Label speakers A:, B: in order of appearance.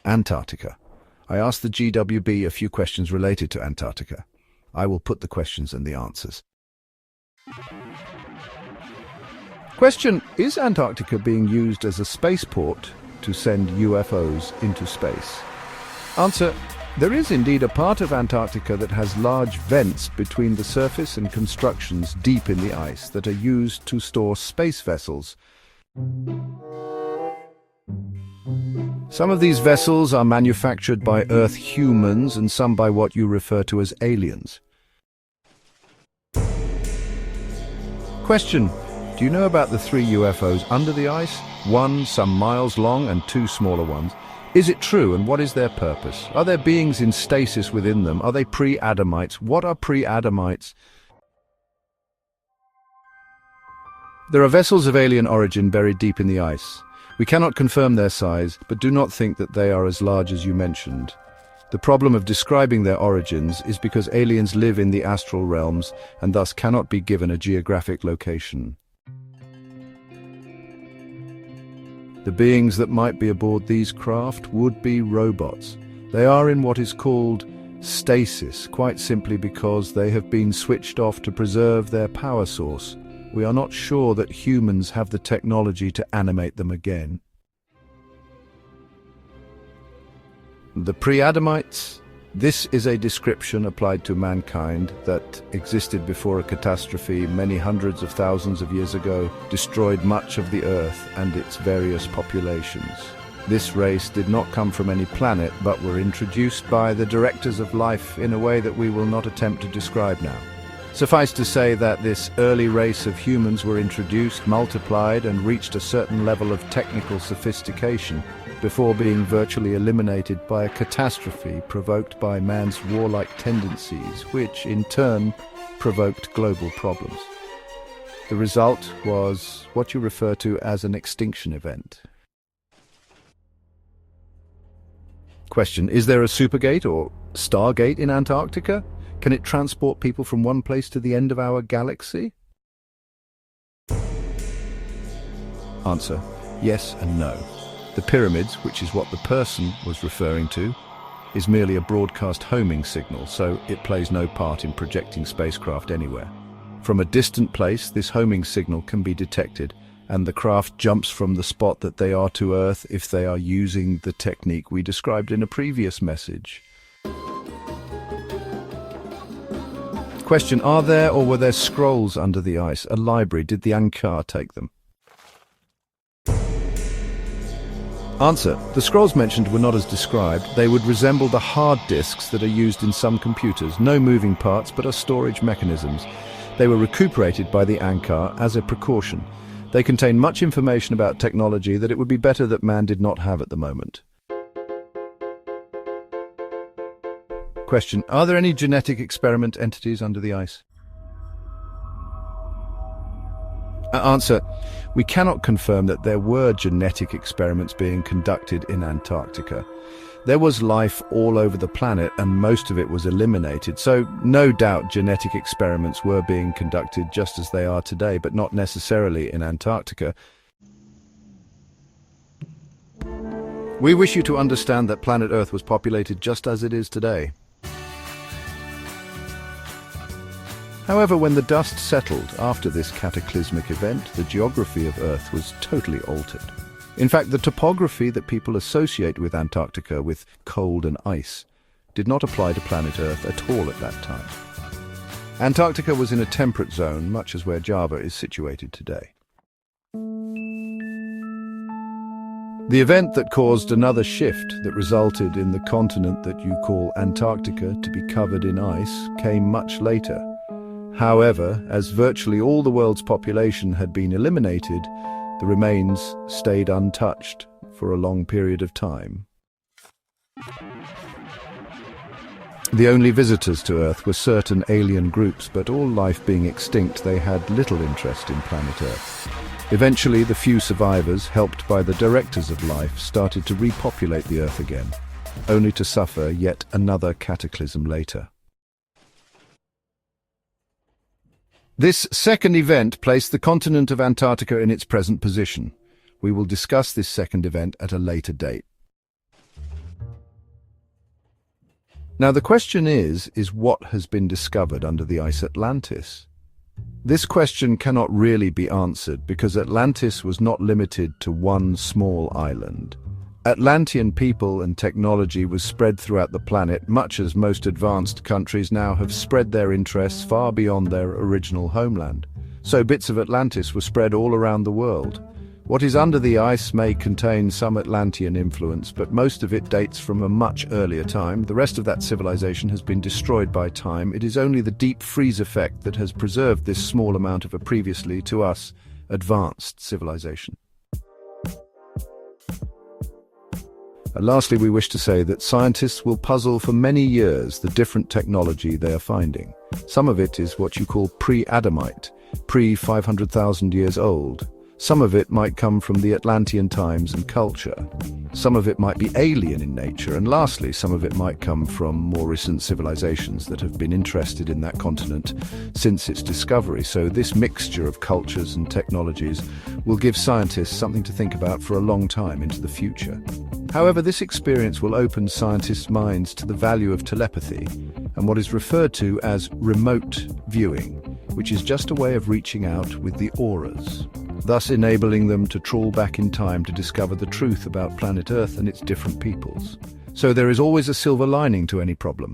A: Antarctica. I asked the GWB a few questions related to Antarctica. I will put the questions and the answers. Question: is Antarctica being used as a spaceport to send UFOs into space? Answer: there is indeed a part of Antarctica that has large vents between the surface and constructions deep in the ice that are used to store space vessels. Some of these vessels are manufactured by Earth humans and some by what you refer to as aliens. Question: do you know about the 3 UFOs under the ice? 1 some miles long and 2 smaller ones. Is it true, and what is their purpose? Are there beings in stasis within them? Are they pre-Adamites? What are pre-Adamites? There are vessels of alien origin buried deep in the ice. We cannot confirm their size, but do not think that they are as large as you mentioned. The problem of describing their origins is because aliens live in the astral realms and thus cannot be given a geographic location. The beings that might be aboard these craft would be robots. They are in what is called stasis, quite simply because they have been switched off to preserve their power source. We are not sure that humans have the technology to animate them again. The pre-Adamites. This is a description applied to mankind that existed before a catastrophe many hundreds of thousands of years ago, destroyed much of the Earth and its various populations. This race did not come from any planet, but were introduced by the directors of life in a way that we will not attempt to describe now. Suffice to say that this early race of humans were introduced, multiplied, and reached a certain level of technical sophistication before being virtually eliminated by a catastrophe provoked by man's warlike tendencies, which in turn provoked global problems. The result was what you refer to as an extinction event. Question: is there a supergate or stargate in Antarctica? Can it transport people from one place to the end of our galaxy? Answer: yes and no. The pyramids, which is what the person was referring to, is merely a broadcast homing signal, so it plays no part in projecting spacecraft anywhere. From a distant place, this homing signal can be detected, and the craft jumps from the spot that they are to Earth if they are using the technique we described in a previous message. Question: are there or were there scrolls under the ice? A library? Did the Ankar take them? Answer: the scrolls mentioned were not as described. They would resemble the hard disks that are used in some computers. No moving parts, but are storage mechanisms. They were recuperated by the Ankar as a precaution. They contain much information about technology that it would be better that man did not have at the moment. Question: are there any genetic experiment entities under the ice? Answer: we cannot confirm that there were genetic experiments being conducted in Antarctica. There was life all over the planet and most of it was eliminated, so no doubt genetic experiments were being conducted just as they are today, but not necessarily in Antarctica. We wish you to understand that planet Earth was populated just as it is today. However, when the dust settled after this cataclysmic event, the geography of Earth was totally altered. In fact, the topography that people associate with Antarctica, with cold and ice, did not apply to planet Earth at all at that time. Antarctica was in a temperate zone, much as where Java is situated today. The event that caused another shift that resulted in the continent that you call Antarctica to be covered in ice came much later. However, as virtually all the world's population had been eliminated, the remains stayed untouched for a long period of time. The only visitors to Earth were certain alien groups, but all life being extinct, they had little interest in planet Earth. Eventually, the few survivors, helped by the directors of life, started to repopulate the Earth again, only to suffer yet another cataclysm later. This second event placed the continent of Antarctica in its present position. We will discuss this second event at a later date. Now the question is what has been discovered under the ice Atlantis? This question cannot really be answered because Atlantis was not limited to one small island. Atlantean people and technology was spread throughout the planet, much as most advanced countries now have spread their interests far beyond their original homeland. So bits of Atlantis were spread all around the world. What is under the ice may contain some Atlantean influence, but most of it dates from a much earlier time. The rest of that civilization has been destroyed by time. It is only the deep freeze effect that has preserved this small amount of a previously, to us, advanced civilization. And lastly, we wish to say that scientists will puzzle for many years the different technology they are finding. Some of it is what you call pre-Adamite, pre-500,000 years old. Some of it might come from the Atlantean times and culture. Some of it might be alien in nature, and lastly, some of it might come from more recent civilizations that have been interested in that continent since its discovery. So this mixture of cultures and technologies will give scientists something to think about for a long time into the future. However, this experience will open scientists' minds to the value of telepathy and what is referred to as remote viewing, which is just a way of reaching out with the auras, thus enabling them to trawl back in time to discover the truth about planet Earth and its different peoples. So there is always a silver lining to any problem.